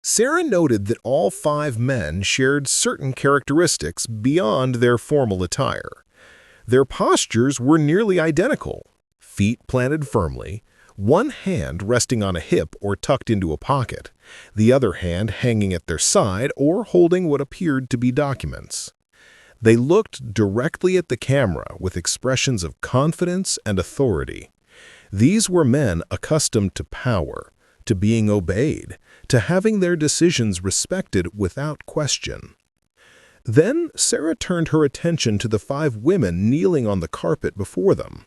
Sarah noted that all 5 men shared certain characteristics beyond their formal attire. Their postures were nearly identical, feet planted firmly, one hand resting on a hip or tucked into a pocket, the other hand hanging at their side or holding what appeared to be documents. They looked directly at the camera with expressions of confidence and authority. These were men accustomed to power, to being obeyed, to having their decisions respected without question. Then Sarah turned her attention to the 5 women kneeling on the carpet before them.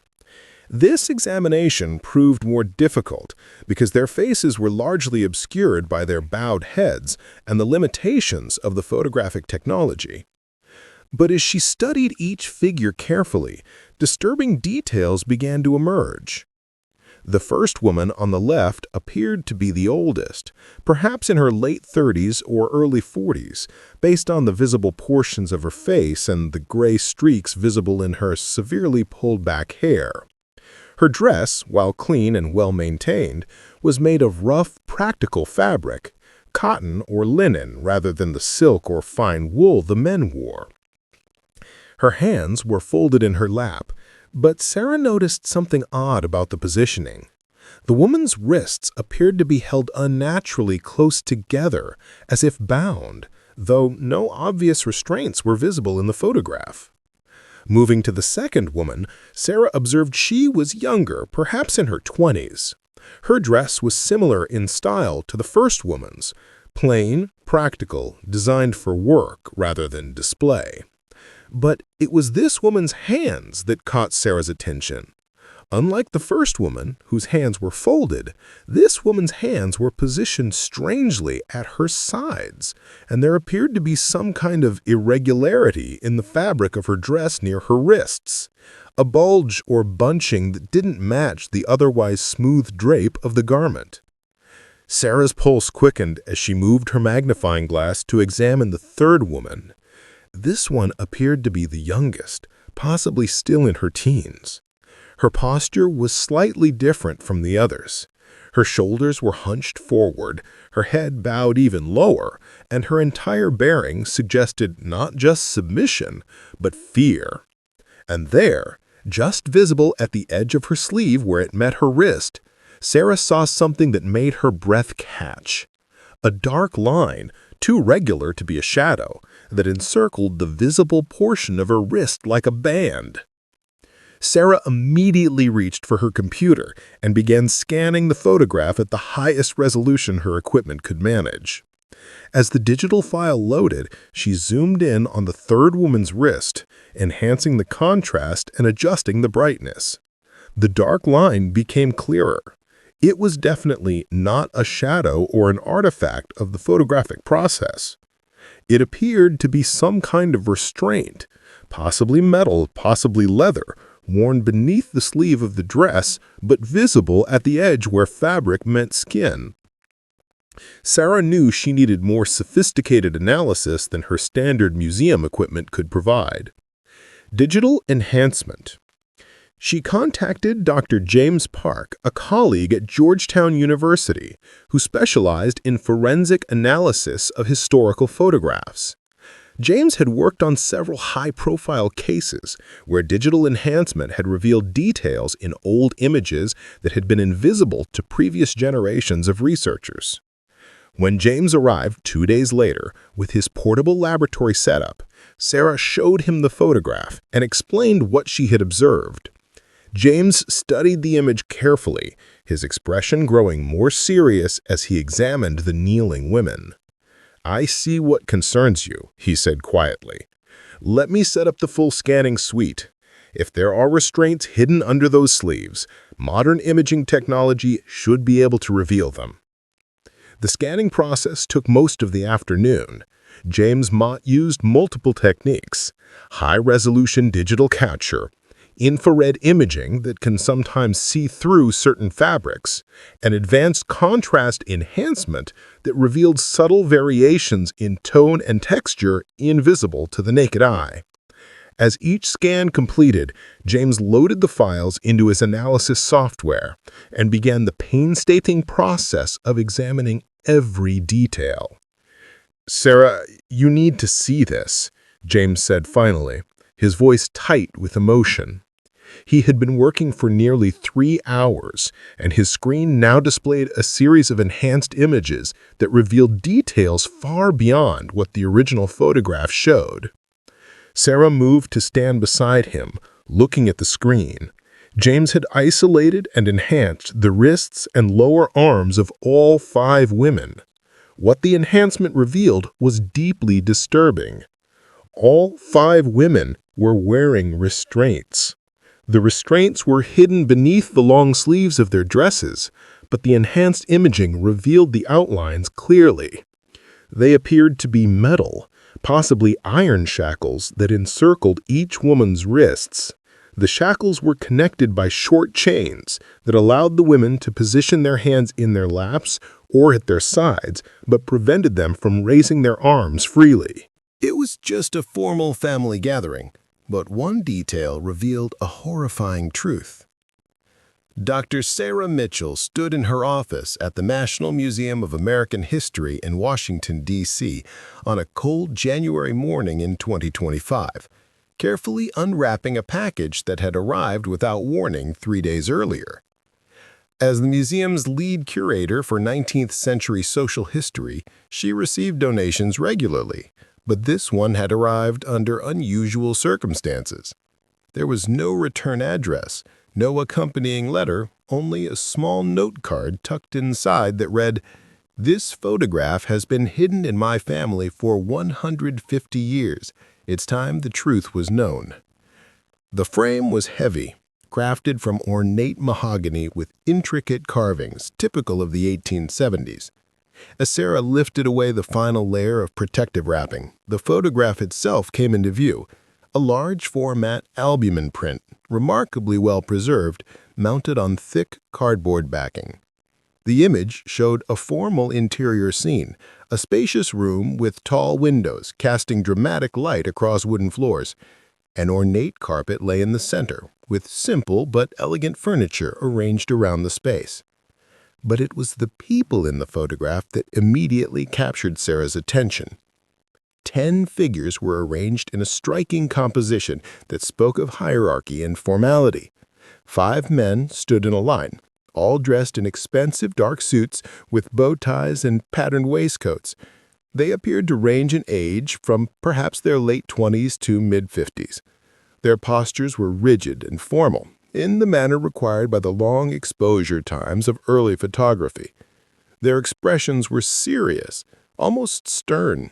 This examination proved more difficult because their faces were largely obscured by their bowed heads and the limitations of the photographic technology. But as she studied each figure carefully, disturbing details began to emerge. The first woman on the left appeared to be the oldest, perhaps in her late 30s or early 40s, based on the visible portions of her face and the gray streaks visible in her severely pulled-back hair. Her dress, while clean and well-maintained, was made of rough, practical fabric, cotton or linen rather than the silk or fine wool the men wore. Her hands were folded in her lap, but Sarah noticed something odd about the positioning. The woman's wrists appeared to be held unnaturally close together, as if bound, though no obvious restraints were visible in the photograph. Moving to the second woman, Sarah observed she was younger, perhaps in her 20s. Her dress was similar in style to the first woman's, plain, practical, designed for work rather than display. But it was this woman's hands that caught Sarah's attention. Unlike the first woman, whose hands were folded, this woman's hands were positioned strangely at her sides, and there appeared to be some kind of irregularity in the fabric of her dress near her wrists, a bulge or bunching that didn't match the otherwise smooth drape of the garment. Sarah's pulse quickened as she moved her magnifying glass to examine the third woman. This one appeared to be the youngest, possibly still in her teens. Her posture was slightly different from the others. Her shoulders were hunched forward, her head bowed even lower, and her entire bearing suggested not just submission, but fear. And there, just visible at the edge of her sleeve where it met her wrist, Sarah saw something that made her breath catch. A dark line, too regular to be a shadow, that encircled the visible portion of her wrist like a band. Sarah immediately reached for her computer and began scanning the photograph at the highest resolution her equipment could manage. As the digital file loaded, she zoomed in on the third woman's wrist, enhancing the contrast and adjusting the brightness. The dark line became clearer. It was definitely not a shadow or an artifact of the photographic process. It appeared to be some kind of restraint, possibly metal, possibly leather, worn beneath the sleeve of the dress, but visible at the edge where fabric met skin. Sarah knew she needed more sophisticated analysis than her standard museum equipment could provide. Digital enhancement. She contacted Dr. James Park, a colleague at Georgetown University, who specialized in forensic analysis of historical photographs. James had worked on several high-profile cases where digital enhancement had revealed details in old images that had been invisible to previous generations of researchers. When James arrived 2 days later with his portable laboratory setup, Sarah showed him the photograph and explained what she had observed. James studied the image carefully, his expression growing more serious as he examined the kneeling women. "I see what concerns you," he said quietly. "Let me set up the full scanning suite. If there are restraints hidden under those sleeves, modern imaging technology should be able to reveal them." The scanning process took most of the afternoon. James Mott used multiple techniques: high-resolution digital capture, infrared imaging that can sometimes see through certain fabrics, and advanced contrast enhancement that revealed subtle variations in tone and texture invisible to the naked eye. As each scan completed, James loaded the files into his analysis software and began the painstaking process of examining every detail. "Sarah, you need to see this," James said finally, his voice tight with emotion. He had been working for nearly 3 hours, and his screen now displayed a series of enhanced images that revealed details far beyond what the original photograph showed. Sarah moved to stand beside him, looking at the screen. James had isolated and enhanced the wrists and lower arms of all 5 women. What the enhancement revealed was deeply disturbing. All 5 women were wearing restraints. The restraints were hidden beneath the long sleeves of their dresses, but the enhanced imaging revealed the outlines clearly. They appeared to be metal, possibly iron shackles that encircled each woman's wrists. The shackles were connected by short chains that allowed the women to position their hands in their laps or at their sides, but prevented them from raising their arms freely. It was just a formal family gathering, but one detail revealed a horrifying truth. Dr. Sarah Mitchell stood in her office at the National Museum of American History in Washington, D.C. on a cold January morning in 2025, carefully unwrapping a package that had arrived without warning 3 days earlier. As the museum's lead curator for 19th century social history, she received donations regularly, but this one had arrived under unusual circumstances. There was no return address, no accompanying letter, only a small note card tucked inside that read, "This photograph has been hidden in my family for 150 years. It's time the truth was known." The frame was heavy, crafted from ornate mahogany with intricate carvings typical of the 1870s. As Sarah lifted away the final layer of protective wrapping, the photograph itself came into view, a large-format albumin print, remarkably well preserved, mounted on thick cardboard backing. The image showed a formal interior scene, a spacious room with tall windows casting dramatic light across wooden floors. An ornate carpet lay in the center, with simple but elegant furniture arranged around the space. But it was the people in the photograph that immediately captured Sarah's attention. 10 figures were arranged in a striking composition that spoke of hierarchy and formality. 5 men stood in a line, all dressed in expensive dark suits with bow ties and patterned waistcoats. They appeared to range in age from perhaps their late 20s to mid-50s. Their postures were rigid and formal, in the manner required by the long exposure times of early photography. Their expressions were serious, almost stern,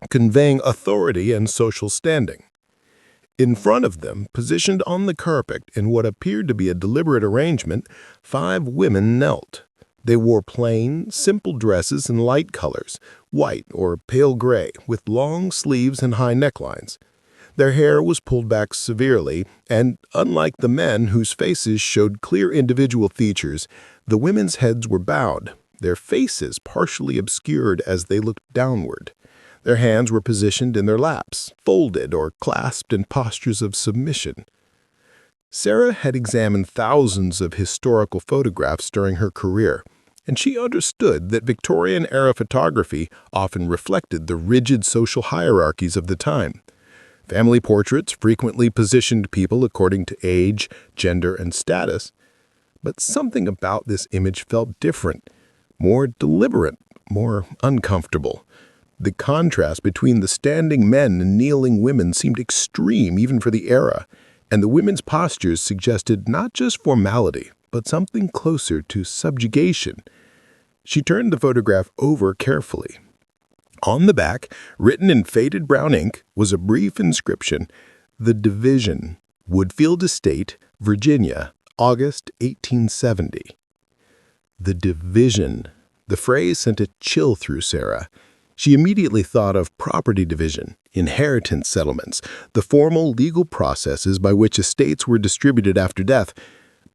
conveying authority and social standing. In front of them, positioned on the carpet in what appeared to be a deliberate arrangement, 5 women knelt. They wore plain, simple dresses in light colors, white or pale gray, with long sleeves and high necklines. Their hair was pulled back severely, and unlike the men whose faces showed clear individual features, the women's heads were bowed, their faces partially obscured as they looked downward. Their hands were positioned in their laps, folded or clasped in postures of submission. Sarah had examined thousands of historical photographs during her career, and she understood that Victorian-era photography often reflected the rigid social hierarchies of the time. Family portraits frequently positioned people according to age, gender, and status. But something about this image felt different, more deliberate, more uncomfortable. The contrast between the standing men and kneeling women seemed extreme even for the era, and the women's postures suggested not just formality, but something closer to subjugation. She turned the photograph over carefully. On the back, written in faded brown ink, was a brief inscription, "The Division, Woodfield Estate, Virginia, August 1870. The Division. The phrase sent a chill through Sarah. She immediately thought of property division, inheritance settlements, the formal legal processes by which estates were distributed after death.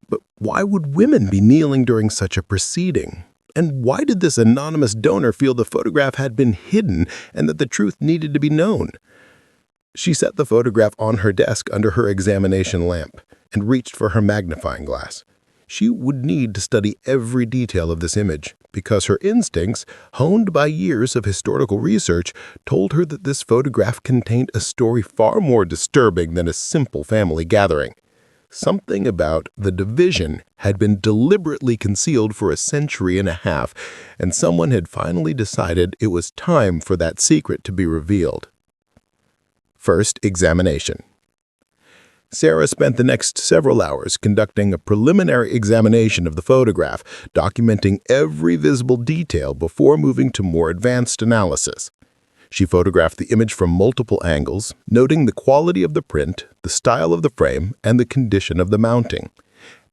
But why would women be kneeling during such a proceeding? And why did this anonymous donor feel the photograph had been hidden and that the truth needed to be known? She set the photograph on her desk under her examination lamp and reached for her magnifying glass. She would need to study every detail of this image because her instincts, honed by years of historical research, told her that this photograph contained a story far more disturbing than a simple family gathering. Something about the division had been deliberately concealed for a century and a half, and someone had finally decided it was time for that secret to be revealed. First, examination. Sarah spent the next several hours conducting a preliminary examination of the photograph, documenting every visible detail before moving to more advanced analysis. She photographed the image from multiple angles, noting the quality of the print, the style of the frame, and the condition of the mounting.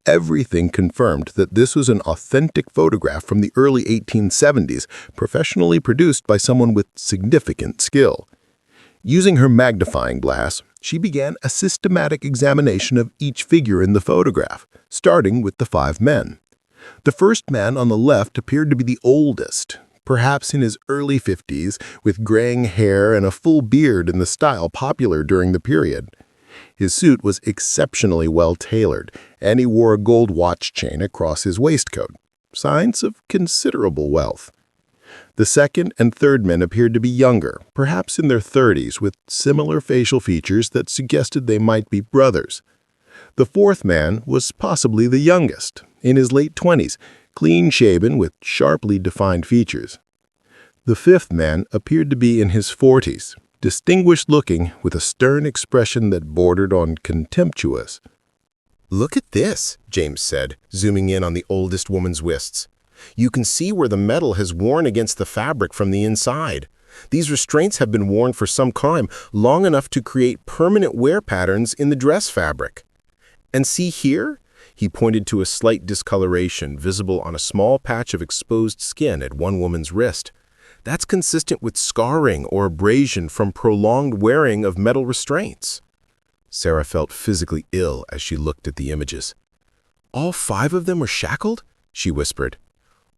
Everything confirmed that this was an authentic photograph from the early 1870s, professionally produced by someone with significant skill. Using her magnifying glass, she began a systematic examination of each figure in the photograph, starting with the 5 men. The first man on the left appeared to be the oldest, perhaps in his early 50s, with graying hair and a full beard in the style popular during the period. His suit was exceptionally well tailored, and he wore a gold watch chain across his waistcoat, signs of considerable wealth. The second and third men appeared to be younger, perhaps in their 30s, with similar facial features that suggested they might be brothers. The fourth man was possibly the youngest, in his late 20s, clean-shaven with sharply defined features. The fifth man appeared to be in his 40s, distinguished-looking with a stern expression that bordered on contemptuous. "Look at this," James said, zooming in on the oldest woman's wrists. "You can see where the metal has worn against the fabric from the inside. These restraints have been worn for some time, long enough to create permanent wear patterns in the dress fabric. And see here?" He pointed to a slight discoloration visible on a small patch of exposed skin at one woman's wrist. "That's consistent with scarring or abrasion from prolonged wearing of metal restraints." Sarah felt physically ill as she looked at the images. "All 5 of them were shackled?" she whispered.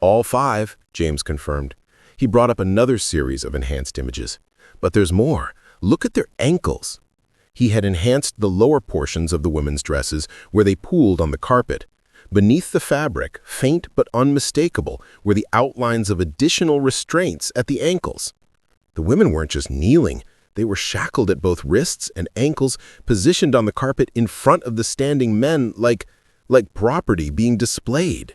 "All 5, James confirmed. He brought up another series of enhanced images. "But there's more. Look at their ankles." He had enhanced the lower portions of the women's dresses where they pooled on the carpet. Beneath the fabric, faint but unmistakable, were the outlines of additional restraints at the ankles. The women weren't just kneeling. They were shackled at both wrists and ankles, positioned on the carpet in front of the standing men like property being displayed.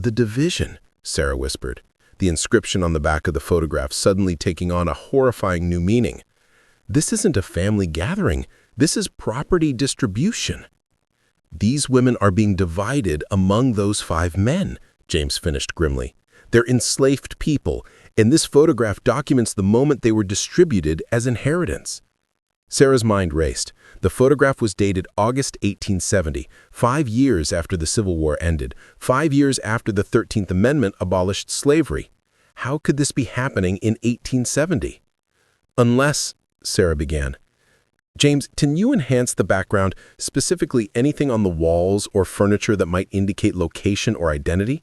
"The division," Sarah whispered, the inscription on the back of the photograph suddenly taking on a horrifying new meaning. "This isn't a family gathering. This is property distribution." "These women are being divided among those 5 men," James finished grimly. "They're enslaved people, and this photograph documents the moment they were distributed as inheritance." Sarah's mind raced. The photograph was dated August 1870, 5 years after the Civil War ended, 5 years after the 13th Amendment abolished slavery. How could this be happening in 1870? "Unless," Sarah began. "James, can you enhance the background, specifically anything on the walls or furniture that might indicate location or identity?"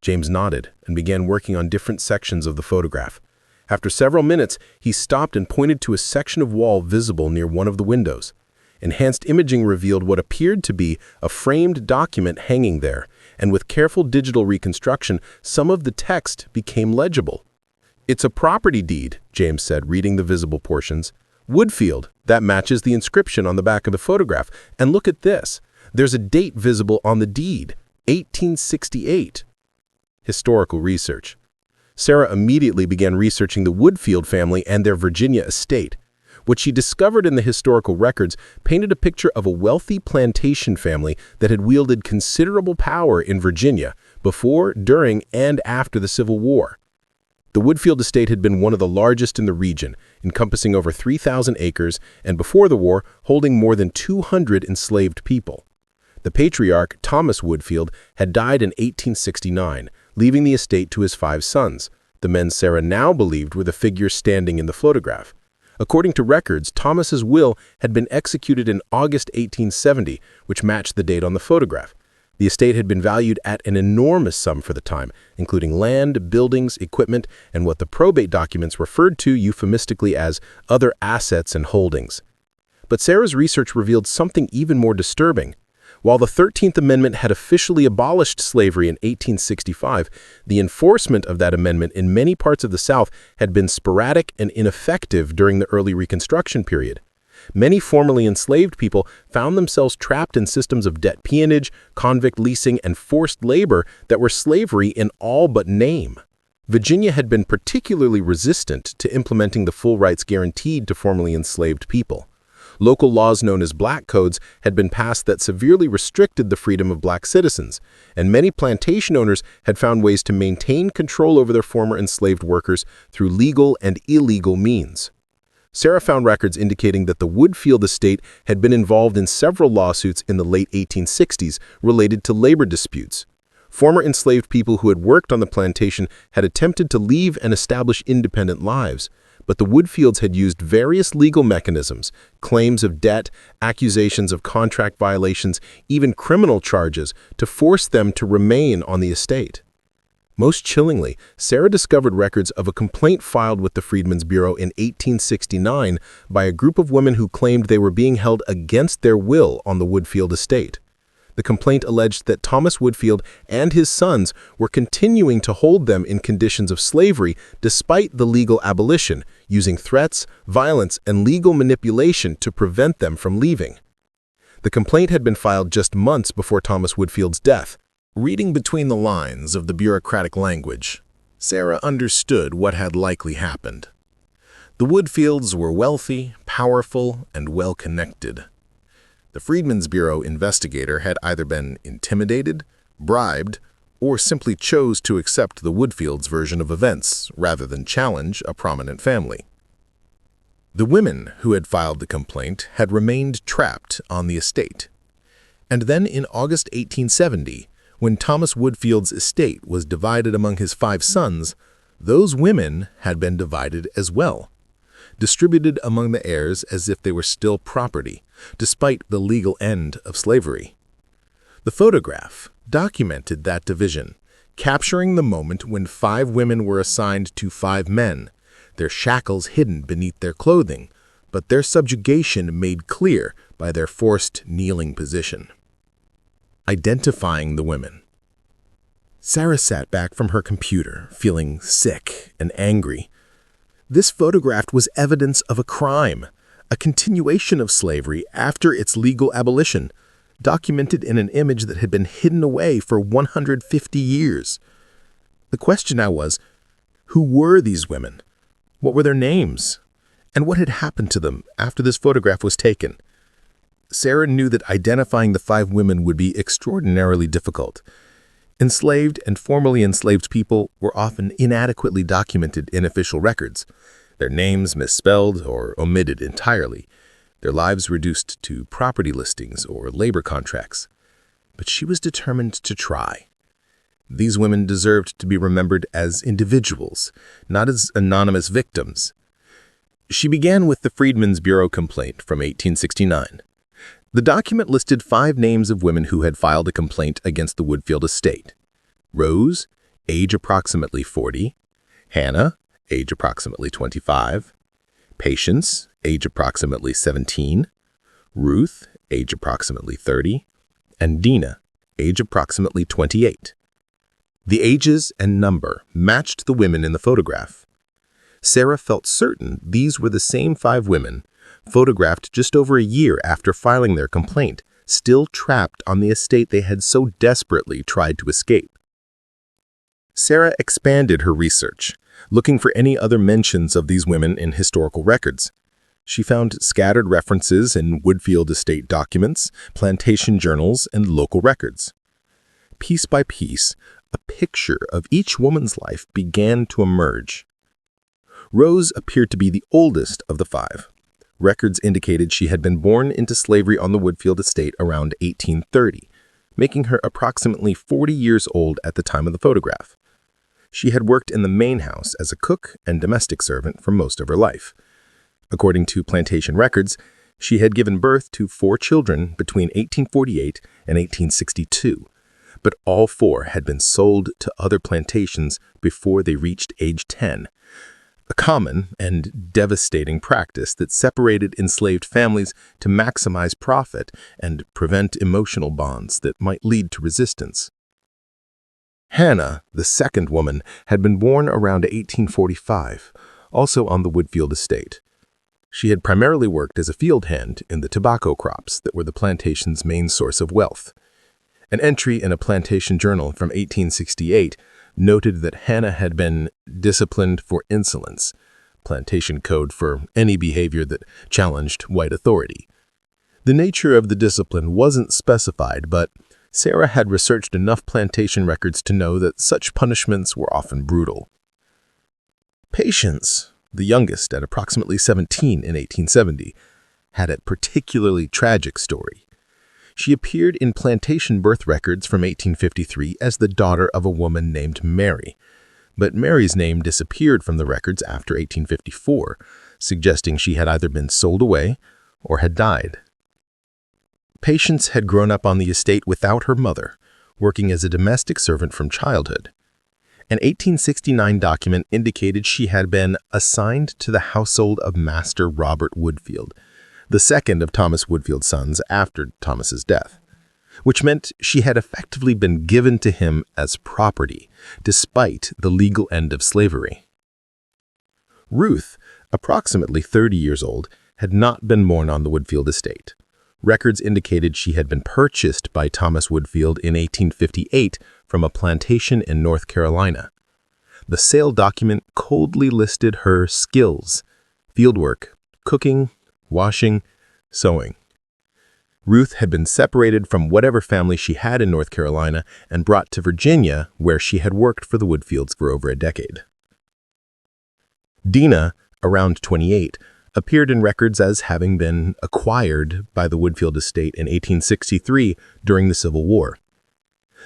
James nodded and began working on different sections of the photograph. After several minutes, he stopped and pointed to a section of wall visible near one of the windows. Enhanced imaging revealed what appeared to be a framed document hanging there, and with careful digital reconstruction, some of the text became legible. "It's a property deed," James said, reading the visible portions. "Woodfield, that matches the inscription on the back of the photograph. And look at this. There's a date visible on the deed, 1868. Historical research. Sarah immediately began researching the Woodfield family and their Virginia estate. What she discovered in the historical records painted a picture of a wealthy plantation family that had wielded considerable power in Virginia before, during, and after the Civil War. The Woodfield estate had been one of the largest in the region, encompassing over 3,000 acres, and before the war, holding more than 200 enslaved people. The patriarch, Thomas Woodfield, had died in 1869, leaving the estate to his 5 sons, the men Sarah now believed were the figures standing in the photograph. According to records, Thomas's will had been executed in August 1870, which matched the date on the photograph. The estate had been valued at an enormous sum for the time, including land, buildings, equipment, and what the probate documents referred to euphemistically as other assets and holdings. But Sarah's research revealed something even more disturbing. While the 13th Amendment had officially abolished slavery in 1865, the enforcement of that amendment in many parts of the South had been sporadic and ineffective during the early Reconstruction period. Many formerly enslaved people found themselves trapped in systems of debt peonage, convict leasing, and forced labor that were slavery in all but name. Virginia had been particularly resistant to implementing the full rights guaranteed to formerly enslaved people. Local laws known as black codes had been passed that severely restricted the freedom of black citizens, and many plantation owners had found ways to maintain control over their former enslaved workers through legal and illegal means. Sarah found records indicating that the Woodfield estate had been involved in several lawsuits in the late 1860s related to labor disputes. Former enslaved people who had worked on the plantation had attempted to leave and establish independent lives, but the Woodfields had used various legal mechanisms, claims of debt, accusations of contract violations, even criminal charges, to force them to remain on the estate. Most chillingly, Sarah discovered records of a complaint filed with the Freedmen's Bureau in 1869 by a group of women who claimed they were being held against their will on the Woodfield estate. The complaint alleged that Thomas Woodfield and his sons were continuing to hold them in conditions of slavery despite the legal abolition, using threats, violence, and legal manipulation to prevent them from leaving. The complaint had been filed just months before Thomas Woodfield's death. Reading between the lines of the bureaucratic language, Sarah understood what had likely happened. The Woodfields were wealthy, powerful, and well-connected. The Freedmen's Bureau investigator had either been intimidated, bribed, or simply chose to accept the Woodfields' version of events rather than challenge a prominent family. The women who had filed the complaint had remained trapped on the estate. And then in August 1870, when Thomas Woodfield's estate was divided among his 5 sons, those women had been divided as well, distributed among the heirs as if they were still property, despite the legal end of slavery. The photograph documented that division, capturing the moment when 5 women were assigned to 5 men, their shackles hidden beneath their clothing, but their subjugation made clear by their forced kneeling position. Identifying the women. Sarah sat back from her computer, feeling sick and angry. This photograph was evidence of a crime, a continuation of slavery after its legal abolition, documented in an image that had been hidden away for 150 years. The question now was, who were these women? What were their names? And what had happened to them after this photograph was taken? Sarah knew that identifying the 5 women would be extraordinarily difficult. Enslaved and formerly enslaved people were often inadequately documented in official records, their names misspelled or omitted entirely, their lives reduced to property listings or labor contracts. But she was determined to try. These women deserved to be remembered as individuals, not as anonymous victims. She began with the Freedmen's Bureau complaint from 1869. The document listed 5 names of women who had filed a complaint against the Woodfield estate. Rose, age approximately 40, Hannah, age approximately 25, Patience, age approximately 17, Ruth, age approximately 30, and Dina, age approximately 28. The ages and number matched the women in the photograph. Sarah felt certain these were the same 5 women, photographed just over a year after filing their complaint, still trapped on the estate they had so desperately tried to escape. Sarah expanded her research, looking for any other mentions of these women in historical records. She found scattered references in Woodfield estate documents, plantation journals, and local records. Piece by piece, a picture of each woman's life began to emerge. Rose appeared to be the oldest of the 5. Records indicated she had been born into slavery on the Woodfield estate around 1830, making her approximately 40 years old at the time of the photograph. She had worked in the main house as a cook and domestic servant for most of her life. According to plantation records, she had given birth to 4 children between 1848 and 1862, but all 4 had been sold to other plantations before they reached age 10. a common and devastating practice that separated enslaved families to maximize profit and prevent emotional bonds that might lead to resistance. Hannah, the second woman, had been born around 1845, also on the Woodfield estate. She had primarily worked as a field hand in the tobacco crops that were the plantation's main source of wealth. An entry in a plantation journal from 1868 noted that Hannah had been disciplined for insolence, plantation code for any behavior that challenged white authority. The nature of the discipline wasn't specified, but Sarah had researched enough plantation records to know that such punishments were often brutal. Patience, the youngest at approximately 17 in 1870, had a particularly tragic story. She appeared in plantation birth records from 1853 as the daughter of a woman named Mary, but Mary's name disappeared from the records after 1854, suggesting she had either been sold away or had died. Patience had grown up on the estate without her mother, working as a domestic servant from childhood. An 1869 document indicated she had been assigned to the household of Master Robert Woodfield, the second of Thomas Woodfield's sons after Thomas's death, which meant she had effectively been given to him as property, despite the legal end of slavery. Ruth, approximately 30 years old, had not been born on the Woodfield estate. Records indicated she had been purchased by Thomas Woodfield in 1858 from a plantation in North Carolina. The sale document coldly listed her skills: fieldwork, cooking, washing, sewing. Ruth had been separated from whatever family she had in North Carolina and brought to Virginia, where she had worked for the Woodfields for over a decade. Dina, around 28, appeared in records as having been acquired by the Woodfield estate in 1863 during the Civil War.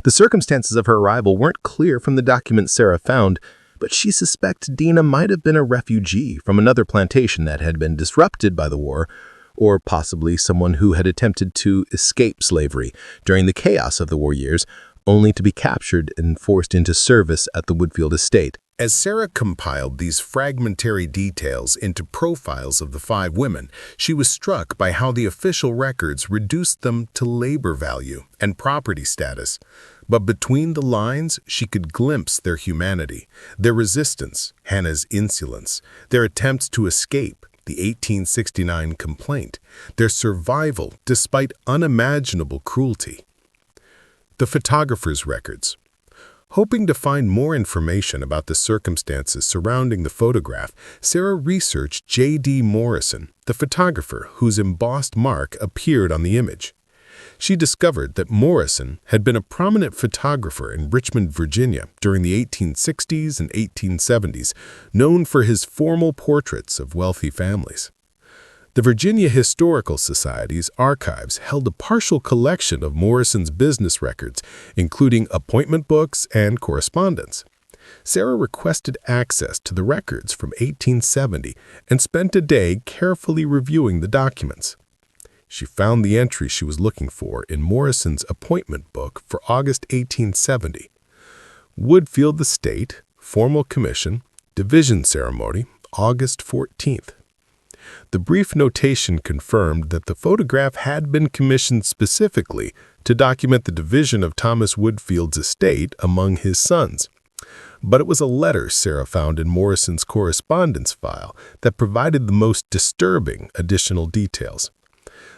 The circumstances of her arrival weren't clear from the documents Sarah found, but she suspects Dina might have been a refugee from another plantation that had been disrupted by the war, or possibly someone who had attempted to escape slavery during the chaos of the war years, only to be captured and forced into service at the Woodfield estate. As Sarah compiled these fragmentary details into profiles of the 5 women, she was struck by how the official records reduced them to labor value and property status. But between the lines, she could glimpse their humanity, their resistance, Hannah's insolence, their attempts to escape, the 1869 complaint, their survival despite unimaginable cruelty. The photographer's records. Hoping to find more information about the circumstances surrounding the photograph, Sarah researched J.D. Morrison, the photographer whose embossed mark appeared on the image. She discovered that Morrison had been a prominent photographer in Richmond, Virginia during the 1860s and 1870s, known for his formal portraits of wealthy families. The Virginia Historical Society's archives held a partial collection of Morrison's business records, including appointment books and correspondence. Sarah requested access to the records from 1870 and spent a day carefully reviewing the documents. She found the entry she was looking for in Morrison's appointment book for August 1870. Woodfield Estate, Formal Commission, Division Ceremony, August 14th. The brief notation confirmed that the photograph had been commissioned specifically to document the division of Thomas Woodfield's estate among his sons. But it was a letter Sarah found in Morrison's correspondence file that provided the most disturbing additional details.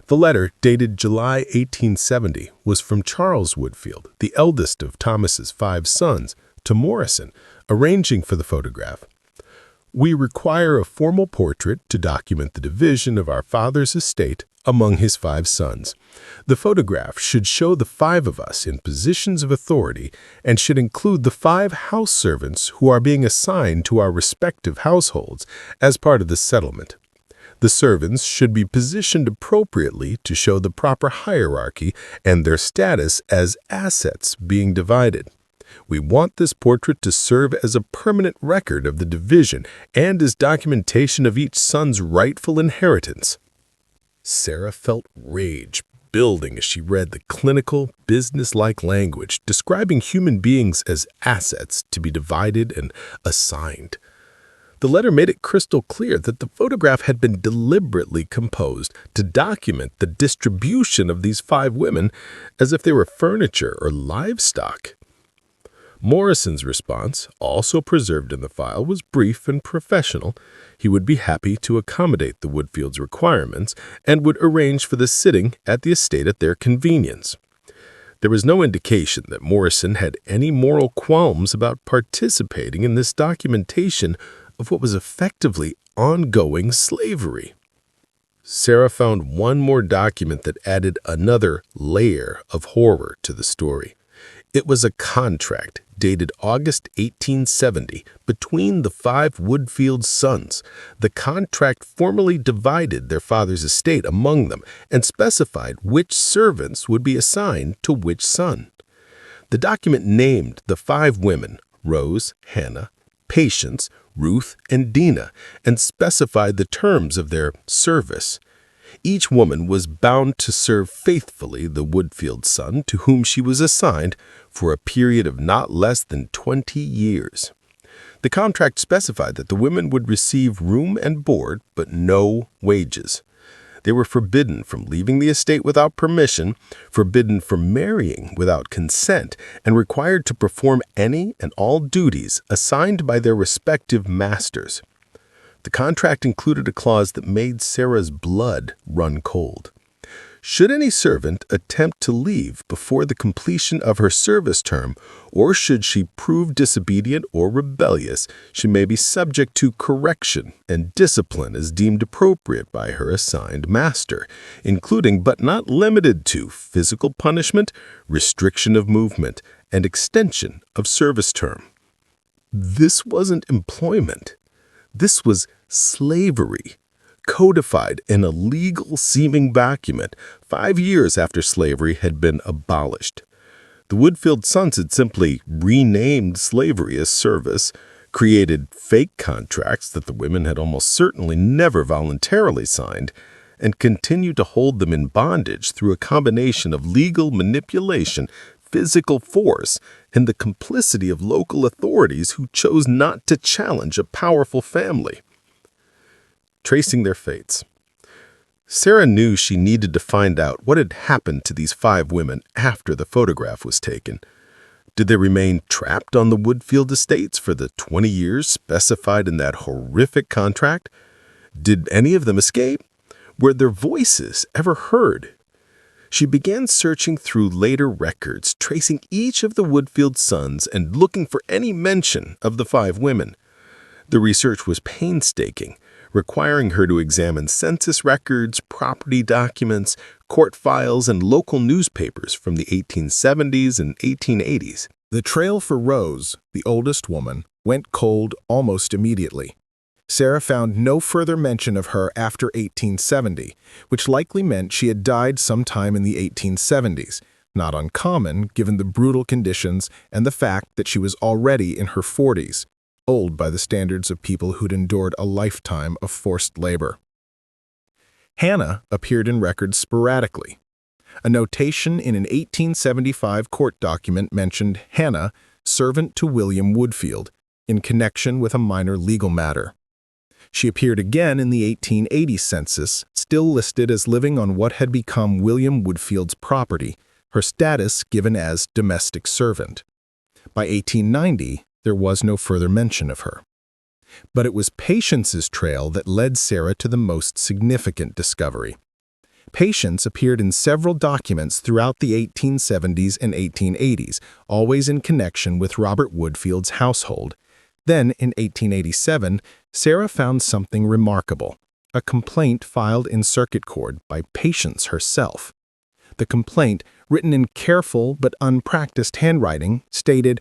The letter, dated July 1870, was from Charles Woodfield, the eldest of Thomas's 5 sons, to Morrison, arranging for the photograph. We require a formal portrait to document the division of our father's estate among his 5 sons. The photograph should show the 5 of us in positions of authority and should include the 5 house servants who are being assigned to our respective households as part of the settlement. The servants should be positioned appropriately to show the proper hierarchy and their status as assets being divided. We want this portrait to serve as a permanent record of the division and as documentation of each son's rightful inheritance. Sarah felt rage building as she read the clinical, business-like language describing human beings as assets to be divided and assigned. The letter made it crystal clear that the photograph had been deliberately composed to document the distribution of these 5 women as if they were furniture or livestock. Morrison's response, also preserved in the file, was brief and professional. He would be happy to accommodate the Woodfields' requirements and would arrange for the sitting at the estate at their convenience. There was no indication that Morrison had any moral qualms about participating in this documentation of what was effectively ongoing slavery. Sarah found one more document that added another layer of horror to the story. It was a contract dated August 1870 between the 5 Woodfield sons. The contract formally divided their father's estate among them and specified which servants would be assigned to which son. The document named the 5 women, Rose, Hannah, Patience, Ruth, and Dinah, and specified the terms of their service. Each woman was bound to serve faithfully the Woodfield son to whom she was assigned for a period of not less than 20 years. The contract specified that the women would receive room and board, but no wages. They were forbidden from leaving the estate without permission, forbidden from marrying without consent, and required to perform any and all duties assigned by their respective masters. The contract included a clause that made Sarah's blood run cold. Should any servant attempt to leave before the completion of her service term, or should she prove disobedient or rebellious, she may be subject to correction and discipline as deemed appropriate by her assigned master, including but not limited to physical punishment, restriction of movement, and extension of service term. This wasn't employment. This was slavery, codified in a legal-seeming document 5 years after slavery had been abolished. The Woodfield sons had simply renamed slavery as service, created fake contracts that the women had almost certainly never voluntarily signed, and continued to hold them in bondage through a combination of legal manipulation, physical force, and the complicity of local authorities who chose not to challenge a powerful family. Tracing their fates. Sarah knew she needed to find out what had happened to these 5 women after the photograph was taken. Did they remain trapped on the Woodfield estates for the 20 years specified in that horrific contract? Did any of them escape? Were their voices ever heard? She began searching through later records, tracing each of the Woodfield sons and looking for any mention of the 5 women. The research was painstaking, requiring her to examine census records, property documents, court files, and local newspapers from the 1870s and 1880s. The trail for Rose, the oldest woman, went cold almost immediately. Sarah found no further mention of her after 1870, which likely meant she had died sometime in the 1870s, not uncommon given the brutal conditions and the fact that she was already in her 40s. Old by the standards of people who'd endured a lifetime of forced labor. Hannah appeared in records sporadically. A notation in an 1875 court document mentioned Hannah, servant to William Woodfield, in connection with a minor legal matter. She appeared again in the 1880 census, still listed as living on what had become William Woodfield's property, her status given as domestic servant. By 1890, there was no further mention of her. But it was Patience's trail that led Sarah to the most significant discovery. Patience appeared in several documents throughout the 1870s and 1880s, always in connection with Robert Woodfield's household. Then, in 1887, Sarah found something remarkable, a complaint filed in circuit court by Patience herself. The complaint, written in careful but unpracticed handwriting, stated,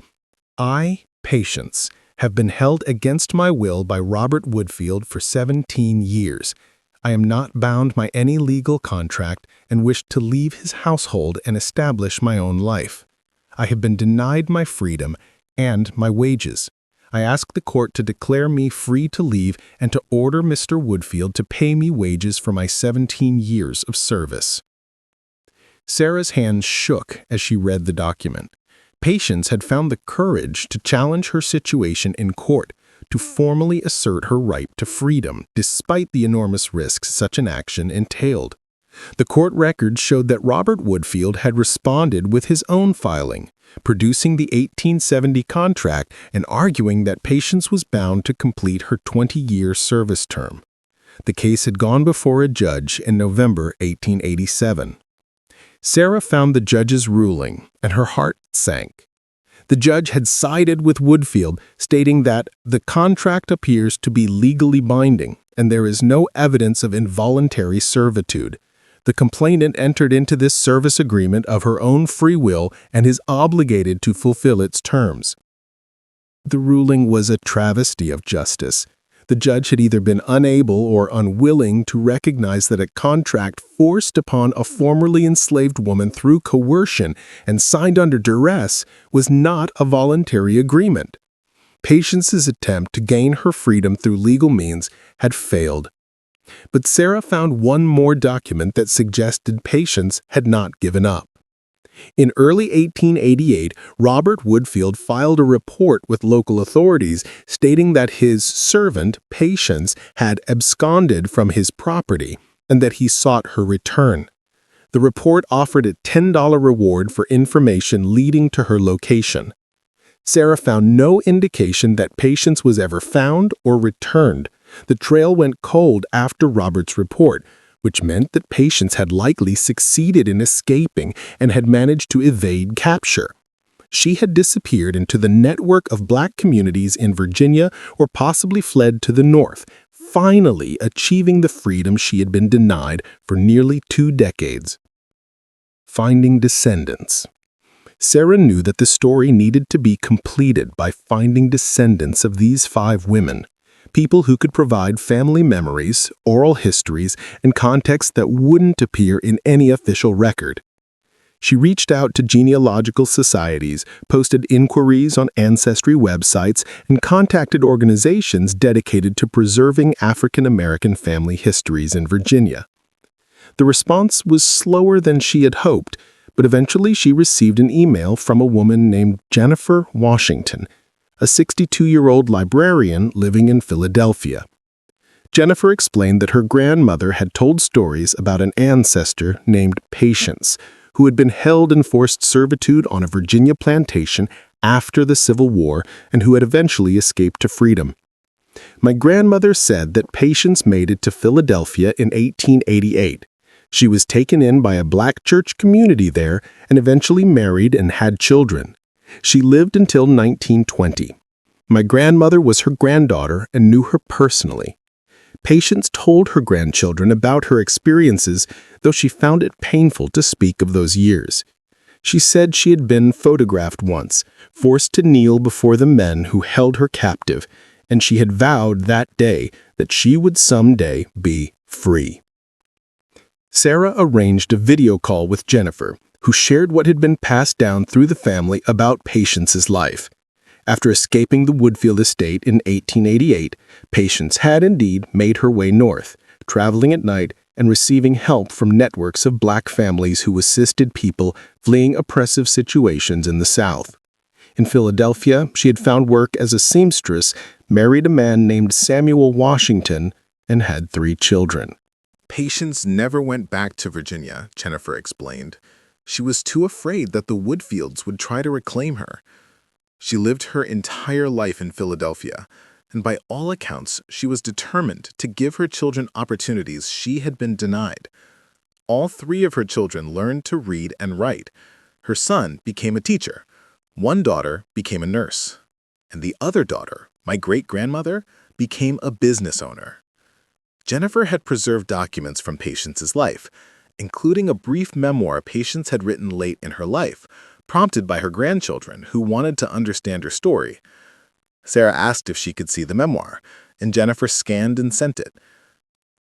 "I, Patience, have been held against my will by Robert Woodfield for 17 years. I am not bound by any legal contract and wish to leave his household and establish my own life. I have been denied my freedom and my wages. I ask the court to declare me free to leave and to order Mr. Woodfield to pay me wages for my 17 years of service." Sarah's hands shook as she read the document. Patience had found the courage to challenge her situation in court, to formally assert her right to freedom, despite the enormous risks such an action entailed. The court records showed that Robert Woodfield had responded with his own filing, producing the 1870 contract and arguing that Patience was bound to complete her 20-year service term. The case had gone before a judge in November 1887. Sarah found the judge's ruling, and her heart sank. The judge had sided with Woodfield, stating that the contract appears to be legally binding, and there is no evidence of involuntary servitude. The complainant entered into this service agreement of her own free will and is obligated to fulfill its terms. The ruling was a travesty of justice. The judge had either been unable or unwilling to recognize that a contract forced upon a formerly enslaved woman through coercion and signed under duress was not a voluntary agreement. Patience's attempt to gain her freedom through legal means had failed. But Sarah found one more document that suggested Patience had not given up. In early 1888, Robert Woodfield filed a report with local authorities stating that his servant, Patience, had absconded from his property and that he sought her return. The report offered a $10 reward for information leading to her location. Sarah found no indication that Patience was ever found or returned. The trail went cold after Robert's report, which meant that Patience had likely succeeded in escaping and had managed to evade capture. She had disappeared into the network of black communities in Virginia or possibly fled to the north, finally achieving the freedom she had been denied for nearly 2 decades. Finding descendants. Sarah knew that the story needed to be completed by finding descendants of these 5 women. People who could provide family memories, oral histories, and context that wouldn't appear in any official record. She reached out to genealogical societies, posted inquiries on ancestry websites, and contacted organizations dedicated to preserving African American family histories in Virginia. The response was slower than she had hoped, but eventually she received an email from a woman named Jennifer Washington, a 62-year-old librarian living in Philadelphia. Jennifer explained that her grandmother had told stories about an ancestor named Patience, who had been held in forced servitude on a Virginia plantation after the Civil War and who had eventually escaped to freedom. My grandmother said that Patience made it to Philadelphia in 1888. She was taken in by a black church community there and eventually married and had children. She lived until 1920. My grandmother was her granddaughter and knew her personally. Patience told her grandchildren about her experiences, though she found it painful to speak of those years. She said she had been photographed once, forced to kneel before the men who held her captive, and she had vowed that day that she would someday be free. Sarah arranged a video call with Jennifer, who shared what had been passed down through the family about Patience's life. After escaping the Woodfield estate in 1888, Patience had indeed made her way north, traveling at night and receiving help from networks of black families who assisted people fleeing oppressive situations in the South. In Philadelphia, she had found work as a seamstress, married a man named Samuel Washington, and had 3 children. Patience never went back to Virginia, Jennifer explained. She was too afraid that the Woodfields would try to reclaim her. She lived her entire life in Philadelphia, and by all accounts, she was determined to give her children opportunities she had been denied. All 3 of her children learned to read and write. Her son became a teacher. One daughter became a nurse. And the other daughter, my great-grandmother, became a business owner. Jennifer had preserved documents from Patience's life, including a brief memoir Patience had written late in her life, prompted by her grandchildren who wanted to understand her story. Sarah asked if she could see the memoir, and Jennifer scanned and sent it.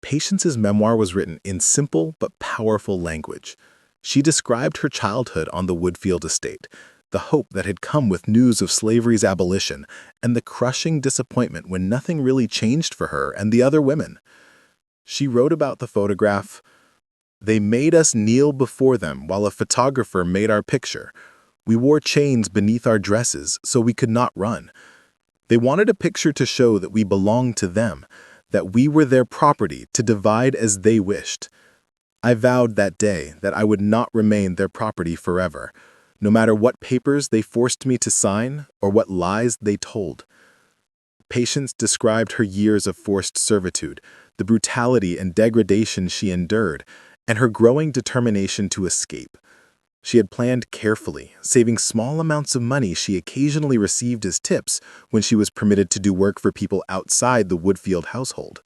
Patience's memoir was written in simple but powerful language. She described her childhood on the Woodfield estate, the hope that had come with news of slavery's abolition, and the crushing disappointment when nothing really changed for her and the other women. She wrote about the photograph, "They made us kneel before them while a photographer made our picture. We wore chains beneath our dresses so we could not run. They wanted a picture to show that we belonged to them, that we were their property to divide as they wished. I vowed that day that I would not remain their property forever, no matter what papers they forced me to sign or what lies they told. Patience described her years of forced servitude, the brutality and degradation she endured, and her growing determination to escape. She had planned carefully, saving small amounts of money she occasionally received as tips when she was permitted to do work for people outside the Woodfield household.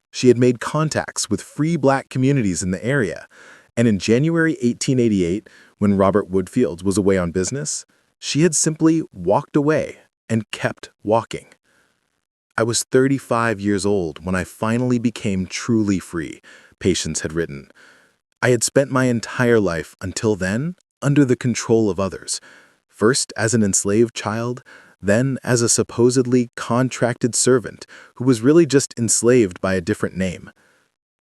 She had made contacts with free black communities in the area, and in January 1888, when Robert Woodfield was away on business, she had simply walked away and kept walking. I was 35 years old when I finally became truly free, Patience had written. I had spent my entire life until then under the control of others, first as an enslaved child, then as a supposedly contracted servant who was really just enslaved by a different name.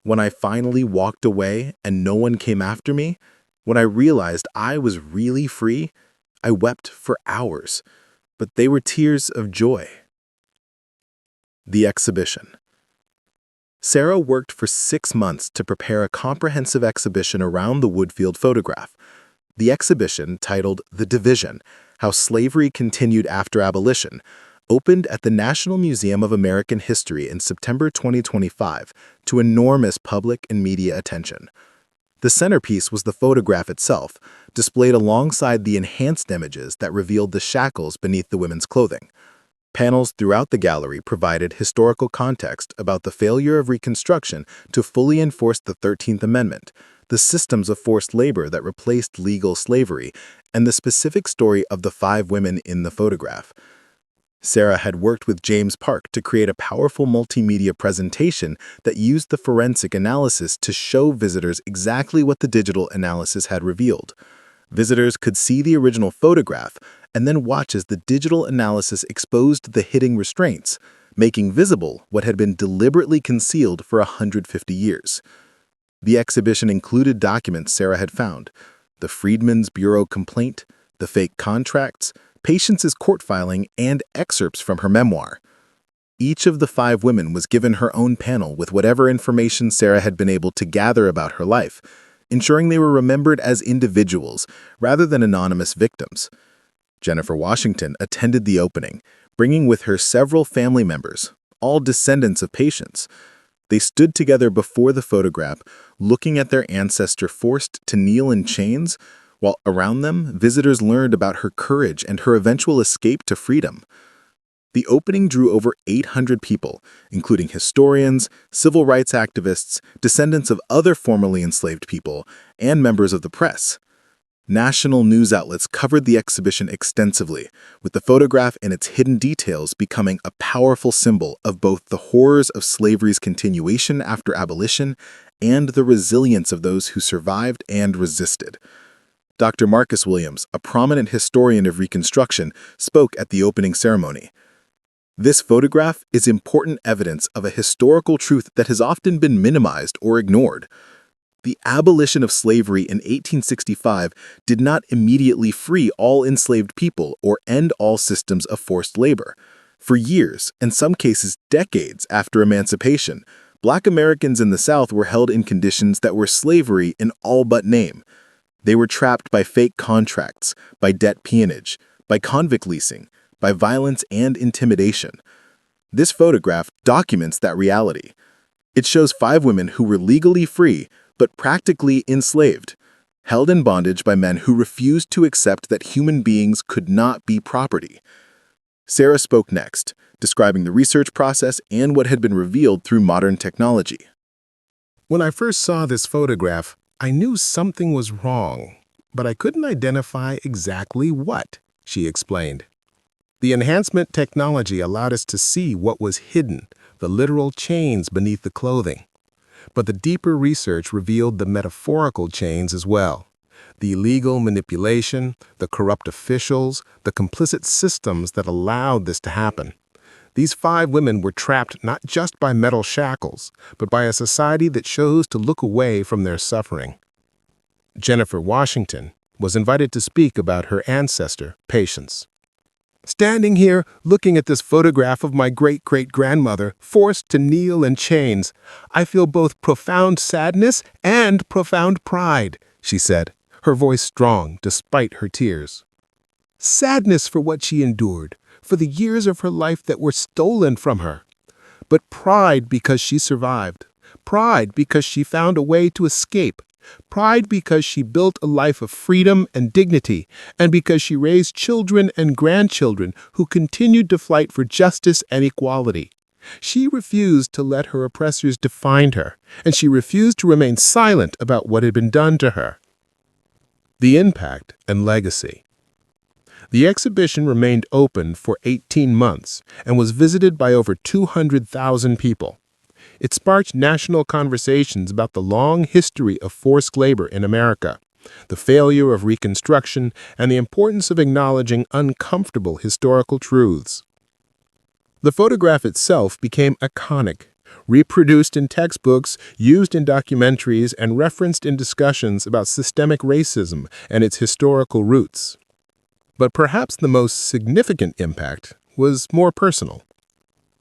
When I finally walked away and no one came after me, when I realized I was really free, I wept for hours, but they were tears of joy. The exhibition. Sarah worked for 6 months to prepare a comprehensive exhibition around the Woodfield photograph. The exhibition, titled The Division: How Slavery Continued After Abolition, opened at the National Museum of American History in September 2025 to enormous public and media attention. The centerpiece was the photograph itself, displayed alongside the enhanced images that revealed the shackles beneath the women's clothing. Panels throughout the gallery provided historical context about the failure of Reconstruction to fully enforce the 13th Amendment, the systems of forced labor that replaced legal slavery, and the specific story of the 5 women in the photograph. Sarah had worked with James Park to create a powerful multimedia presentation that used the forensic analysis to show visitors exactly what the digital analysis had revealed. Visitors could see the original photograph and then watch as the digital analysis exposed the hidden restraints, making visible what had been deliberately concealed for 150 years. The exhibition included documents Sarah had found: the Freedmen's Bureau complaint, the fake contracts, Patience's court filing, and excerpts from her memoir. Each of the 5 women was given her own panel with whatever information Sarah had been able to gather about her life, ensuring they were remembered as individuals rather than anonymous victims. Jennifer Washington attended the opening, bringing with her several family members, all descendants of Patience. They stood together before the photograph, looking at their ancestor forced to kneel in chains, while around them, visitors learned about her courage and her eventual escape to freedom. The opening drew over 800 people, including historians, civil rights activists, descendants of other formerly enslaved people, and members of the press. National news outlets covered the exhibition extensively, with the photograph and its hidden details becoming a powerful symbol of both the horrors of slavery's continuation after abolition and the resilience of those who survived and resisted. Dr. Marcus Williams, a prominent historian of Reconstruction, spoke at the opening ceremony. This photograph is important evidence of a historical truth that has often been minimized or ignored. The abolition of slavery in 1865 did not immediately free all enslaved people or end all systems of forced labor. For years, in some cases decades after emancipation, Black Americans in the South were held in conditions that were slavery in all but name. They were trapped by fake contracts, by debt peonage, by convict leasing, by violence and intimidation. This photograph documents that reality. It shows 5 women who were legally free but practically enslaved, held in bondage by men who refused to accept that human beings could not be property. Sarah spoke next, describing the research process and what had been revealed through modern technology. When I first saw this photograph, I knew something was wrong, but I couldn't identify exactly what, she explained. The enhancement technology allowed us to see what was hidden, the literal chains beneath the clothing. But the deeper research revealed the metaphorical chains as well. The illegal manipulation, the corrupt officials, the complicit systems that allowed this to happen. These 5 women were trapped not just by metal shackles, but by a society that chose to look away from their suffering. Jennifer Washington was invited to speak about her ancestor, Patience. Standing here, looking at this photograph of my great-great-grandmother, forced to kneel in chains, I feel both profound sadness and profound pride, she said, her voice strong despite her tears. Sadness for what she endured, for the years of her life that were stolen from her. But pride because she survived. Pride because she found a way to escape. Pride because she built a life of freedom and dignity, and because she raised children and grandchildren who continued to fight for justice and equality. She refused to let her oppressors define her, and she refused to remain silent about what had been done to her. The impact and legacy. The exhibition remained open for 18 months and was visited by over 200,000 people. It sparked national conversations about the long history of forced labor in America, the failure of Reconstruction, and the importance of acknowledging uncomfortable historical truths. The photograph itself became iconic, reproduced in textbooks, used in documentaries, and referenced in discussions about systemic racism and its historical roots. But perhaps the most significant impact was more personal.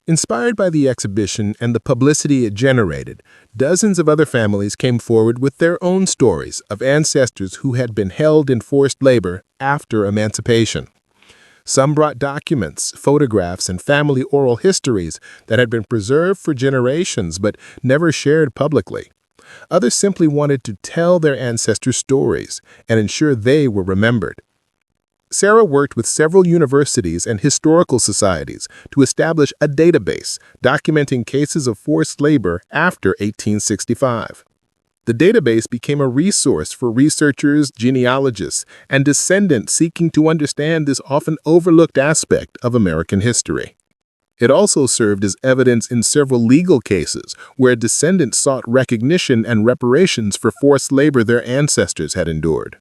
Inspired by the exhibition and the publicity it generated, dozens of other families came forward with their own stories of ancestors who had been held in forced labor after emancipation. Some brought documents, photographs, and family oral histories that had been preserved for generations but never shared publicly. Others simply wanted to tell their ancestors' stories and ensure they were remembered. Sarah worked with several universities and historical societies to establish a database documenting cases of forced labor after 1865. The database became a resource for researchers, genealogists, and descendants seeking to understand this often overlooked aspect of American history. It also served as evidence in several legal cases where descendants sought recognition and reparations for forced labor their ancestors had endured.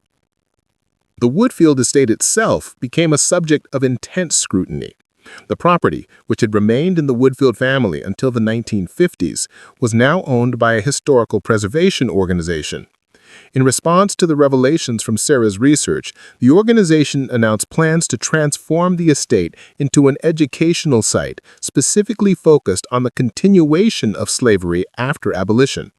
The Woodfield estate itself became a subject of intense scrutiny. The property, which had remained in the Woodfield family until the 1950s, was now owned by a historical preservation organization. In response to the revelations from Sarah's research, the organization announced plans to transform the estate into an educational site specifically focused on the continuation of slavery after abolition.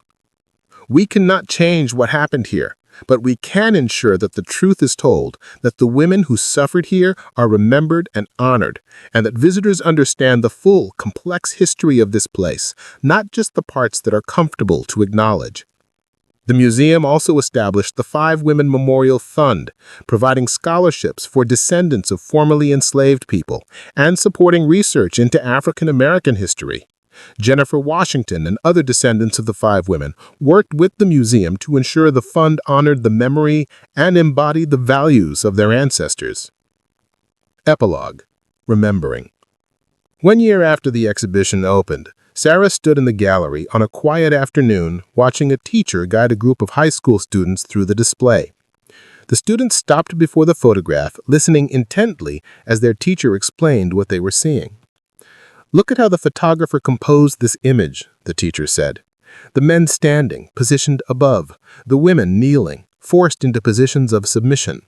"We cannot change what happened here, but we can ensure that the truth is told, that the women who suffered here are remembered and honored, and that visitors understand the full, complex history of this place, not just the parts that are comfortable to acknowledge." The museum also established the Five Women Memorial Fund, providing scholarships for descendants of formerly enslaved people and supporting research into African American history. Jennifer Washington and other descendants of the five women worked with the museum to ensure the fund honored the memory and embodied the values of their ancestors. Epilogue. Remembering. 1 year after the exhibition opened, Sarah stood in the gallery on a quiet afternoon watching a teacher guide a group of high school students through the display. The students stopped before the photograph, listening intently as their teacher explained what they were seeing. "Look at how the photographer composed this image," the teacher said. "The men standing, positioned above, the women kneeling, forced into positions of submission.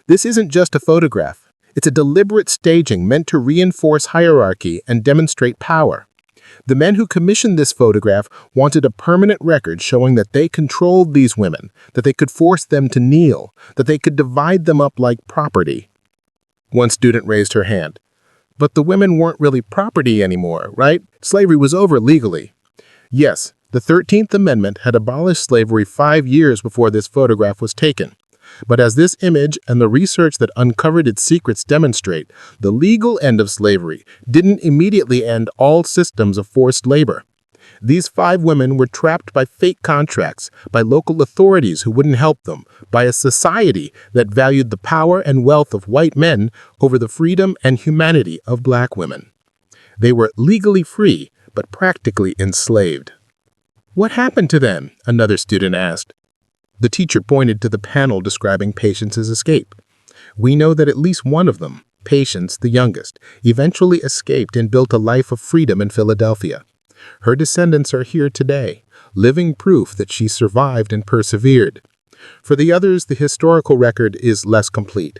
This isn't just a photograph. It's a deliberate staging meant to reinforce hierarchy and demonstrate power. The men who commissioned this photograph wanted a permanent record showing that they controlled these women, that they could force them to kneel, that they could divide them up like property." One student raised her hand. "But the women weren't really property anymore, right? Slavery was over legally." "Yes, the 13th Amendment had abolished slavery 5 years before this photograph was taken. But as this image and the research that uncovered its secrets demonstrate, the legal end of slavery didn't immediately end all systems of forced labor. These 5 women were trapped by fake contracts, by local authorities who wouldn't help them, by a society that valued the power and wealth of white men over the freedom and humanity of black women. They were legally free, but practically enslaved." "What happened to them?" another student asked. The teacher pointed to the panel describing Patience's escape. "We know that at least one of them, Patience, the youngest, eventually escaped and built a life of freedom in Philadelphia. Her descendants are here today, living proof that she survived and persevered. For the others, the historical record is less complete.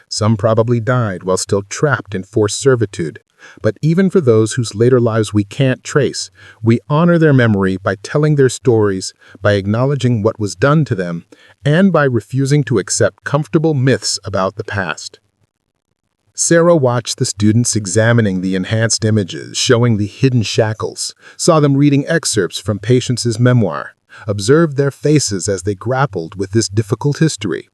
Some probably died while still trapped in forced servitude. But even for those whose later lives we can't trace, we honor their memory by telling their stories, by acknowledging what was done to them, and by refusing to accept comfortable myths about the past. Sarah watched the students examining the enhanced images showing the hidden shackles, saw them reading excerpts from Patience's memoir, observed their faces as they grappled with this difficult history.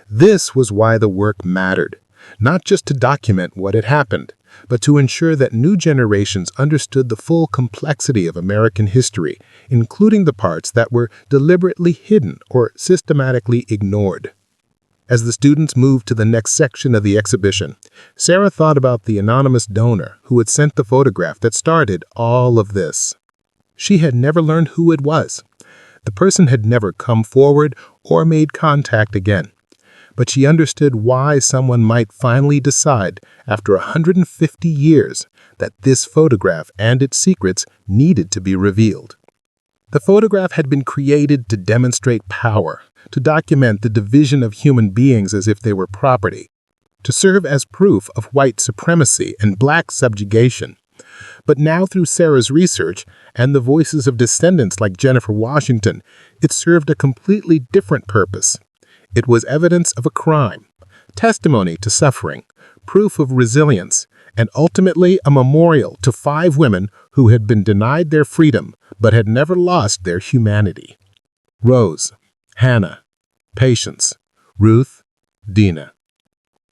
This was why the work mattered, not just to document what had happened, but to ensure that new generations understood the full complexity of American history, including the parts that were deliberately hidden or systematically ignored. As the students moved to the next section of the exhibition, Sarah thought about the anonymous donor who had sent the photograph that started all of this. She had never learned who it was. The person had never come forward or made contact again. But she understood why someone might finally decide, after 150 years, that this photograph and its secrets needed to be revealed. The photograph had been created to demonstrate power, to document the division of human beings as if they were property, to serve as proof of white supremacy and black subjugation. But now, through Sarah's research and the voices of descendants like Jennifer Washington, it served a completely different purpose. It was evidence of a crime, testimony to suffering, proof of resilience, and ultimately a memorial to 5 women who had been denied their freedom but had never lost their humanity. Rose, Hannah, Patience, Ruth, Dina.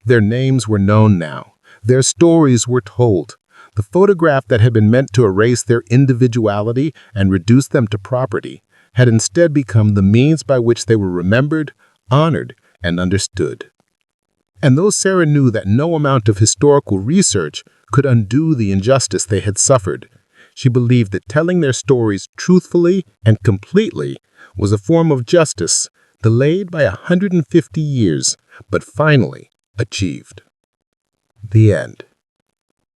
Their names were known now. Their stories were told. The photograph that had been meant to erase their individuality and reduce them to property had instead become the means by which they were remembered, honored, and understood. And though Sarah knew that no amount of historical research could undo the injustice they had suffered, she believed that telling their stories truthfully and completely was a form of justice delayed by 150 years, but finally achieved. The end.